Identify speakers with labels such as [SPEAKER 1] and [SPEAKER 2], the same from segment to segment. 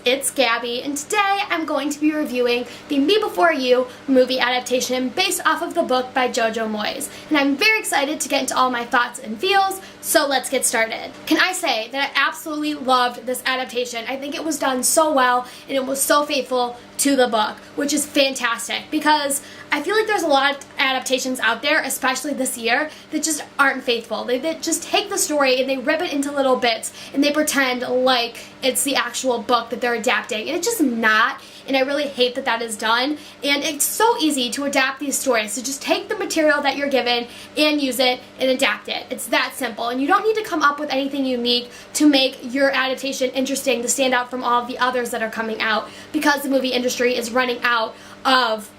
[SPEAKER 1] it's Gabby, and today I'm going to be reviewing the Me Before You movie adaptation based off of the book by Jojo Moyes. And I'm very excited to get into all my thoughts and feels, so let's get started. Can I say that I absolutely loved this adaptation? I think it was done so well, and it was so faithful to the book, which is fantastic because I feel like there's a lot of adaptations out there, especially this year, that just aren't faithful. They just take the story and they rip it into little bits and they pretend like it's the actual book that they're adapting, and it's just not. And I really hate that that is done. And it's so easy to adapt these stories. So just take the material that you're given and use it and adapt it. It's that simple. And you don't need to come up with anything unique to make your adaptation interesting, to stand out from all of the others that are coming out, because the movie industry is running out of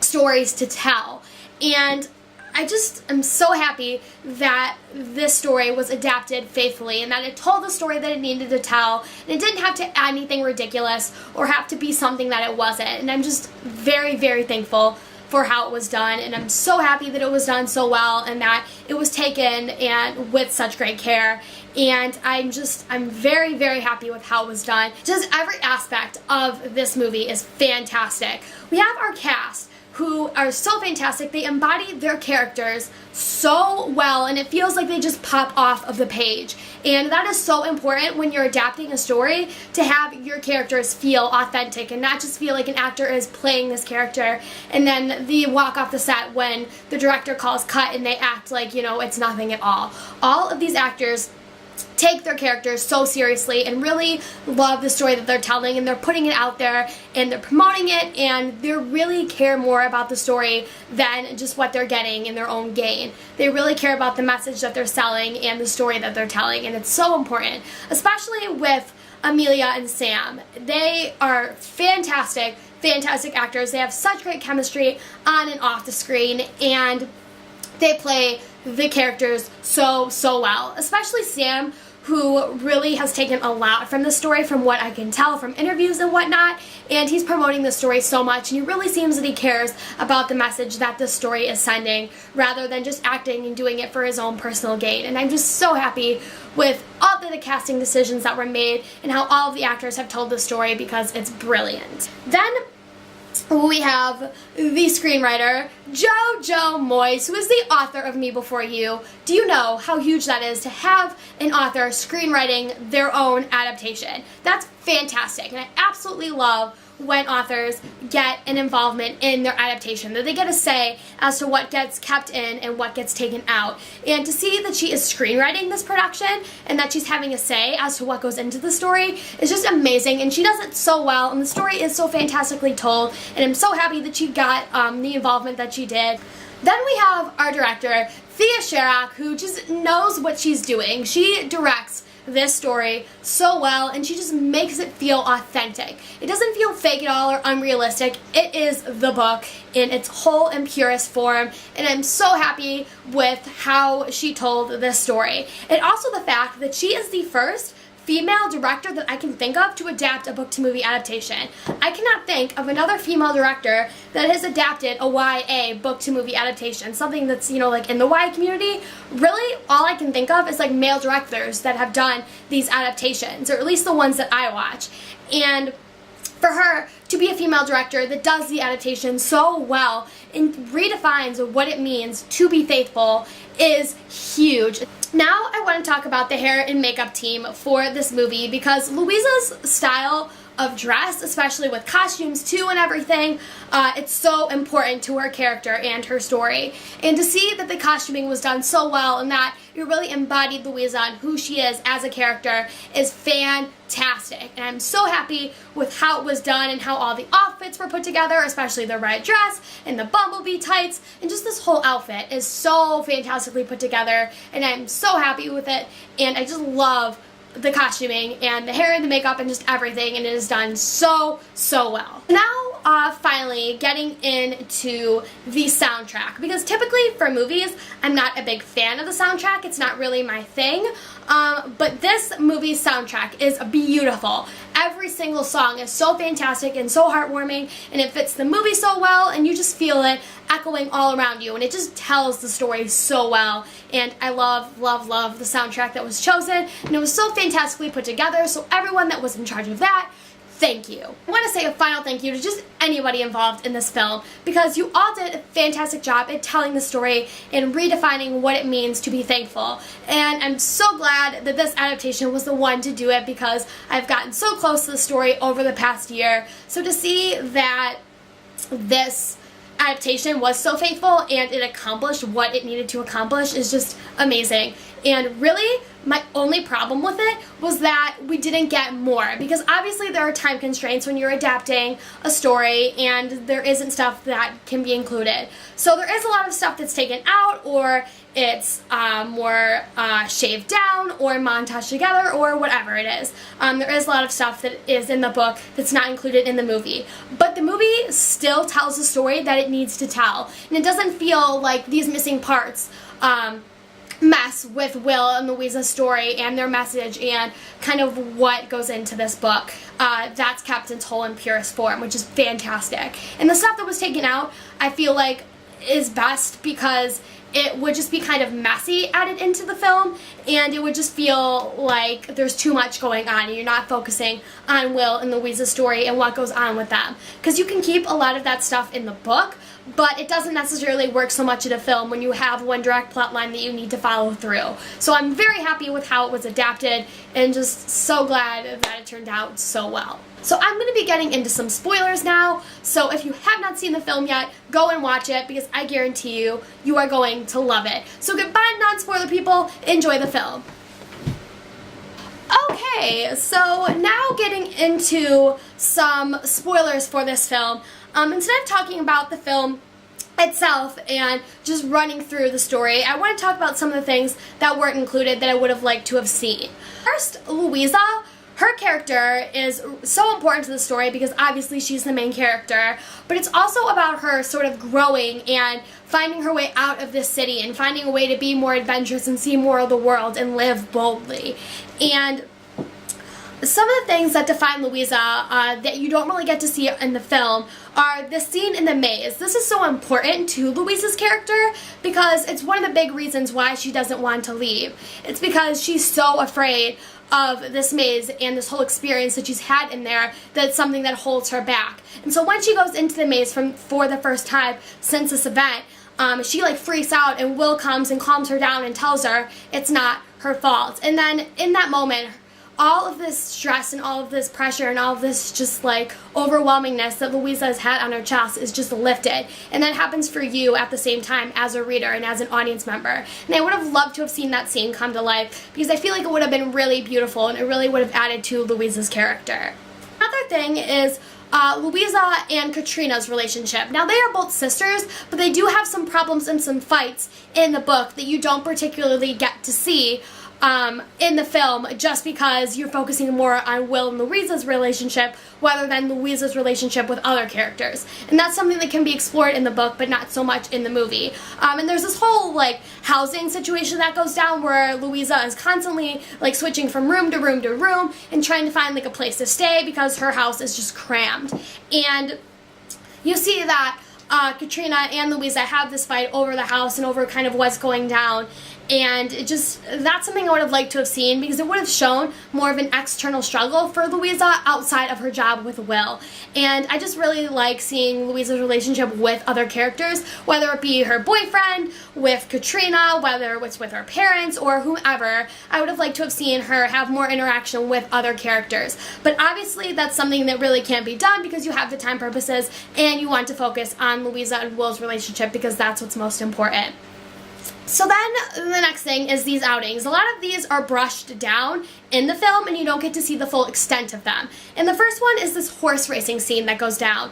[SPEAKER 1] stories to tell. And I just am so happy that this story was adapted faithfully and that it told the story that it needed to tell, and it didn't have to add anything ridiculous or have to be something that it wasn't. And I'm just very, very thankful for how it was done, and I'm so happy that it was done so well and that it was taken and with such great care. And I'm very, very happy with how it was done. Just every aspect of this movie is fantastic. We have our cast, who are so fantastic. They embody their characters so well, and it feels like they just pop off of the page. And that is so important when you're adapting a story, to have your characters feel authentic and not just feel like an actor is playing this character and then they walk off the set when the director calls cut and they act like, you know, it's nothing at all. All of these actors take their characters so seriously and really love the story that they're telling, and they're putting it out there and they're promoting it, and they really care more about the story than just what they're getting in their own gain. They really care about the message that they're selling and the story that they're telling, and it's so important, especially with Amelia and Sam. They are fantastic actors. They have such great chemistry on and off the screen, and they play the characters so well, especially Sam, who really has taken a lot from the story from what I can tell from interviews and whatnot, and he's promoting the story so much, and it really seems that he cares about the message that the story is sending rather than just acting and doing it for his own personal gain. And I'm just so happy with all the casting decisions that were made and how all of the actors have told the story, because it's brilliant. Then we have the screenwriter, Jojo Moyes, who is the author of Me Before You. Do you know how huge that is to have an author screenwriting their own adaptation? That's fantastic, and I absolutely love when authors get an involvement in their adaptation, that they get a say as to what gets kept in and what gets taken out. And to see that she is screenwriting this production and that she's having a say as to what goes into the story is just amazing, and she does it so well, and the story is so fantastically told, and I'm so happy that she got the involvement that she did. Then we have our director, Thea Sharrock, who just knows what she's doing. She directs this story so well, and she just makes it feel authentic. It doesn't feel fake at all or unrealistic. It is the book in its whole and purest form, and I'm so happy with how she told this story. And also the fact that she is the first female director that I can think of to adapt a book-to-movie adaptation. I cannot think of another female director that has adapted a YA book-to-movie adaptation, something that's, you know, like in the YA community. Really, all I can think of is like male directors that have done these adaptations, or at least the ones that I watch. And for her to be a female director that does the adaptation so well and redefines what it means to be faithful is huge. Now I want to talk about the hair and makeup team for this movie, because Louisa's style of dress, especially with costumes too and everything, it's so important to her character and her story. And to see that the costuming was done so well and that it really embodied Louisa and who she is as a character is fantastic. And I'm so happy with how it was done and how all the outfits were put together, especially the red dress and the bumblebee tights, and just this whole outfit is so fantastically put together, and I'm so happy with it, and I just love the costuming and the hair and the makeup and just everything, and it is done so well. Now, finally getting into the soundtrack, because typically for movies, I'm not a big fan of the soundtrack. It's not really my thing, but this movie's soundtrack is beautiful. Every single song is so fantastic and so heartwarming, and it fits the movie so well, and you just feel it echoing all around you, and it just tells the story so well. And I love the soundtrack that was chosen, and it was so fantastically put together, so everyone that was in charge of that thank you. I want to say a final thank you to just anybody involved in this film, because you all did a fantastic job at telling the story and redefining what it means to be thankful. And I'm so glad that this adaptation was the one to do it, because I've gotten so close to the story over the past year. So to see that this adaptation was so faithful and it accomplished what it needed to accomplish is just amazing. And really, my only problem with it was that we didn't get more, because obviously there are time constraints when you're adapting a story and there isn't stuff that can be included. So there is a lot of stuff that's taken out, or it's more shaved down or montaged together, or whatever it is. There is a lot of stuff that is in the book that's not included in the movie. But the movie still tells the story that it needs to tell. And it doesn't feel like these missing parts mess with Will and Louisa's story and their message and kind of what goes into this book. That's kept in its whole and purest form, which is fantastic. And the stuff that was taken out, I feel like, is best because it would just be kind of messy added into the film, and it would just feel like there's too much going on and you're not focusing on Will and Louisa's story and what goes on with them. Because you can keep a lot of that stuff in the book, but it doesn't necessarily work so much in a film when you have one direct plot line that you need to follow through. So I'm very happy with how it was adapted and just so glad that it turned out so well. So I'm going to be getting into some spoilers now, so if you have not seen the film yet, go and watch it, because I guarantee you, you are going to love it. So goodbye, non-spoiler people, enjoy the film. Okay, so now getting into some spoilers for this film. Instead of talking about the film itself and just running through the story, I want to talk about some of the things that weren't included that I would have liked to have seen. First, Louisa. Her character is so important to the story because obviously she's the main character, but it's also about her sort of growing and finding her way out of this city and finding a way to be more adventurous and see more of the world and live boldly. And some of the things that define Louisa that you don't really get to see in the film are the scene in the maze. This is so important to Louisa's character because it's one of the big reasons why she doesn't want to leave. It's because she's so afraid of this maze and this whole experience that she's had in there that it's something that holds her back. And so when she goes into the maze for the first time since this event, she like freaks out, and Will comes and calms her down and tells her it's not her fault. And then in that moment, all of this stress and all of this pressure and all of this just like overwhelmingness that Louisa has had on her chest is just lifted. And that happens for you at the same time as a reader and as an audience member. And I would have loved to have seen that scene come to life because I feel like it would have been really beautiful and it really would have added to Louisa's character. Another thing is Louisa and Katrina's relationship. Now, they are both sisters, but they do have some problems and some fights in the book that you don't particularly get to see in the film, just because you're focusing more on Will and Louisa's relationship rather than Louisa's relationship with other characters. And that's something that can be explored in the book, but not so much in the movie. And there's this whole like housing situation that goes down where Louisa is constantly like switching from room to room to room and trying to find like a place to stay because her house is just crammed. And you see that Katrina and Louisa have this fight over the house and over kind of what's going down. And that's something I would have liked to have seen because it would have shown more of an external struggle for Louisa outside of her job with Will. And I just really like seeing Louisa's relationship with other characters, whether it be her boyfriend, with Katrina, whether it's with her parents or whomever. I would have liked to have seen her have more interaction with other characters. But obviously that's something that really can't be done because you have the time purposes and you want to focus on Louisa and Will's relationship because that's what's most important. So then the next thing is these outings. A lot of these are brushed down in the film and you don't get to see the full extent of them. And the first one is this horse racing scene that goes down.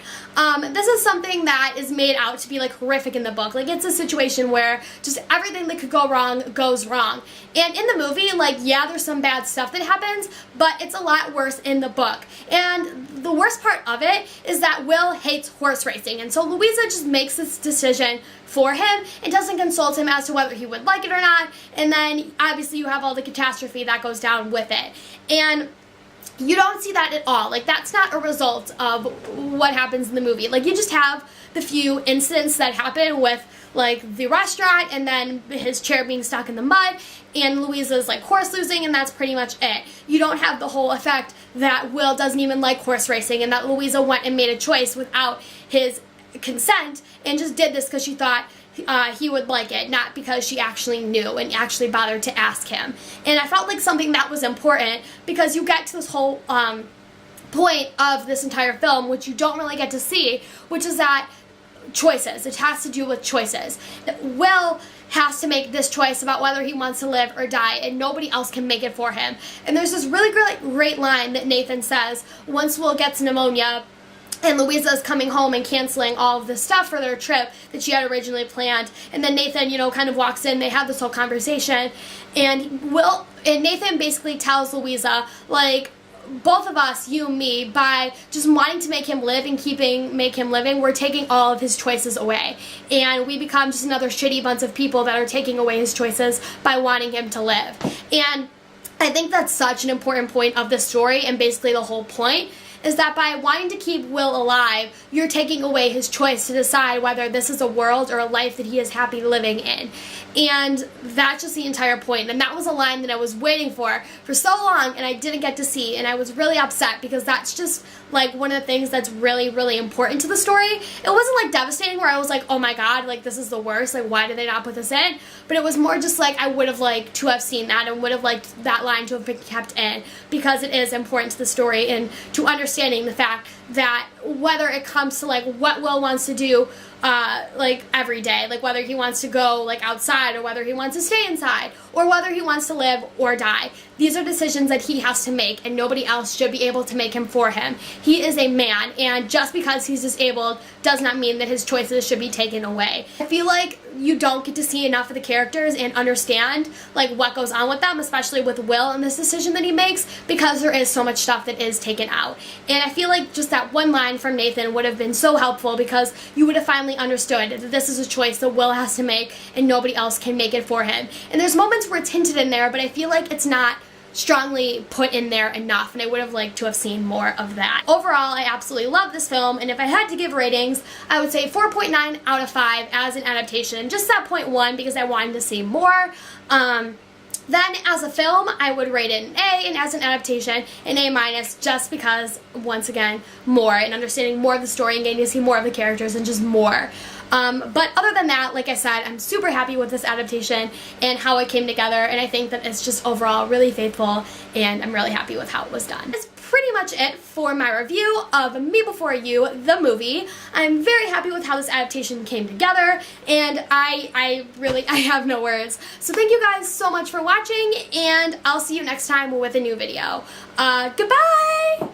[SPEAKER 1] This is something that is made out to be like horrific in the book. Like it's a situation where just everything that could go wrong goes wrong. And in the movie, like yeah, there's some bad stuff that happens, but it's a lot worse in the book. And the worst part of it is that Will hates horse racing. And so Louisa just makes this decision for him and doesn't consult him as to whether he would like it or not. And then obviously you have all the catastrophe that goes down with it. And you don't see that at all. Like, that's not a result of what happens in the movie. Like, you just have the few incidents that happen with, like, the restaurant and then his chair being stuck in the mud and Louisa's, like, horse losing, and that's pretty much it. You don't have the whole effect that Will doesn't even like horse racing and that Louisa went and made a choice without his consent and just did this because she thought he would like it, not because she actually knew and actually bothered to ask him. And I felt like something that was important because you get to this whole point of this entire film, which you don't really get to see, which is that choices. It has to do with choices. Will has to make this choice about whether he wants to live or die, and nobody else can make it for him. And there's this really great line that Nathan says once Will gets pneumonia and Louisa's coming home and canceling all of this stuff for their trip that she had originally planned. And then Nathan, you know, kind of walks in, they have this whole conversation, and Nathan basically tells Louisa, like, both of us, you and me, by just wanting to make him live and make him living, we're taking all of his choices away. And we become just another shitty bunch of people that are taking away his choices by wanting him to live. And I think that's such an important point of the story, and basically the whole point is that by wanting to keep Will alive, you're taking away his choice to decide whether this is a world or a life that he is happy living in. And that's just the entire point. And that was a line that I was waiting for so long and I didn't get to see, and I was really upset because that's just like one of the things that's really, really important to the story. It wasn't like devastating where I was like, oh my god, like this is the worst, like why did they not put this in? But it was more just like I would have liked to have seen that and would have liked that line to have been kept in because it is important to the story and to understanding the fact that whether it comes to like what Will wants to do like every day, like whether he wants to go like outside or whether he wants to stay inside or whether he wants to live or die, these are decisions that he has to make and nobody else should be able to make him for him. He is a man, and just because he's disabled does not mean that his choices should be taken away. I feel like you don't get to see enough of the characters and understand like what goes on with them, especially with Will and this decision that he makes, because there is so much stuff that is taken out. And I feel like just that one line from Nathan would have been so helpful because you would have finally understood that this is a choice that Will has to make and nobody else can make it for him. And there's moments where it's hinted in there, but I feel like it's not strongly put in there enough, and I would have liked to have seen more of that. Overall, I absolutely love this film, and if I had to give ratings, I would say 4.9 out of 5 as an adaptation, just that 0.1 because I wanted to see more. Then as a film, I would rate it an A, and as an adaptation, an A-, just because, once again, more, and understanding more of the story and getting to see more of the characters and just more. But other than that, like I said, I'm super happy with this adaptation and how it came together, and I think that it's just overall really faithful, and I'm really happy with how it was done. That's pretty much it for my review of Me Before You, the movie. I'm very happy with how this adaptation came together, and I have no words. So thank you guys so much for watching, and I'll see you next time with a new video. Goodbye!